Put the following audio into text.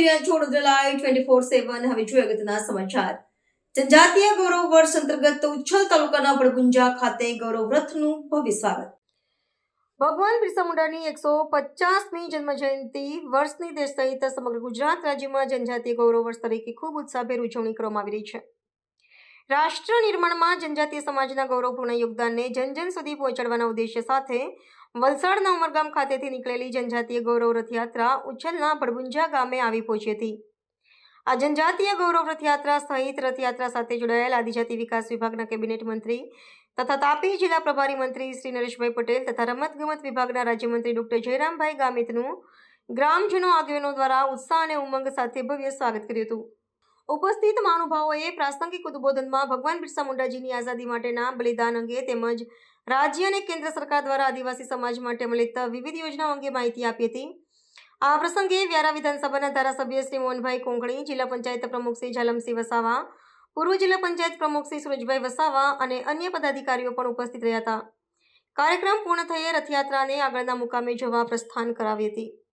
રહ્યા છો વડોદરા લાઈવ 24/7. હવે જોઈએ અગત્યના સમાચાર. જનજાતીય ગૌરવ વર્ષ અંતર્ગત ઉચ્છલ તાલુકાના બડગુંજા ખાતે ગૌરવ રથનું ભવ્ય સ્વાગત. ભગવાન બિરસા મુંડાની 150મી જન્મ જયંતિ વર્ષની દેશ સહિત સમગ્ર ગુજરાત રાજ્યમાં જનજાતીય ગૌરવ વર્ષ તરીકે ખૂબ ઉત્સાહભેર ઉજવણી કરવામાં આવી રહી છે. રાષ્ટ્ર નિર્માણમાં જનજાતીય સમાજના ગૌરવપૂર્ણ યોગદાનને જન જન સુધી પહોંચાડવાના ઉદ્દેશ્ય સાથે વલસાડના ઉમરગામ ખાતેથી નીકળેલી જનજાતીય ગૌરવ રથયાત્રા ઉચ્છલના બડગુંજા ગામે આવી પહોંચી હતી. આ જનજાતીય ગૌરવ રથયાત્રા સહિત રથયાત્રા સાથે જોડાયેલ આદિજાતિ વિકાસ વિભાગના કેબિનેટ મંત્રી તથા તાપી જિલ્લા પ્રભારી મંત્રી શ્રી નરેશભાઈ પટેલ તથા રમતગમત વિભાગના રાજ્યમંત્રી ડોક્ટર જયરામભાઈ ગામિતનું ગ્રામજનો આગેવાનો દ્વારા ઉત્સાહ અને ઉમંગ સાથે ભવ્ય સ્વાગત કર્યું હતું. ઉપસ્થિત મહાનુભાવોએ પ્રાસંગિક ઉદ્બોધનમાં ભગવાન બિરસા મુંડાજીની આઝાદી માટેના બલિદાન અંગે તેમજ રાજ્ય અને કેન્દ્ર સરકાર દ્વારા આદિવાસી સમાજ માટે અમલિત વિવિધ યોજનાઓ અંગે માહિતી આપી હતી. આ પ્રસંગે વ્યારા વિધાનસભાના ધારાસભ્ય શ્રી મોહનભાઈ કોંકણી, જિલ્લા પંચાયત પ્રમુખ શ્રી ઝાલમસિંહ વસાવા, પૂર્વ જિલ્લા પંચાયત પ્રમુખ શ્રી સુરજભાઈ વસાવા અને અન્ય પદાધિકારીઓ પણ ઉપસ્થિત રહ્યા હતા. કાર્યક્રમ પૂર્ણ થયે રથયાત્રાને આગળના મુકામે જવા પ્રસ્થાન કરાવી હતી.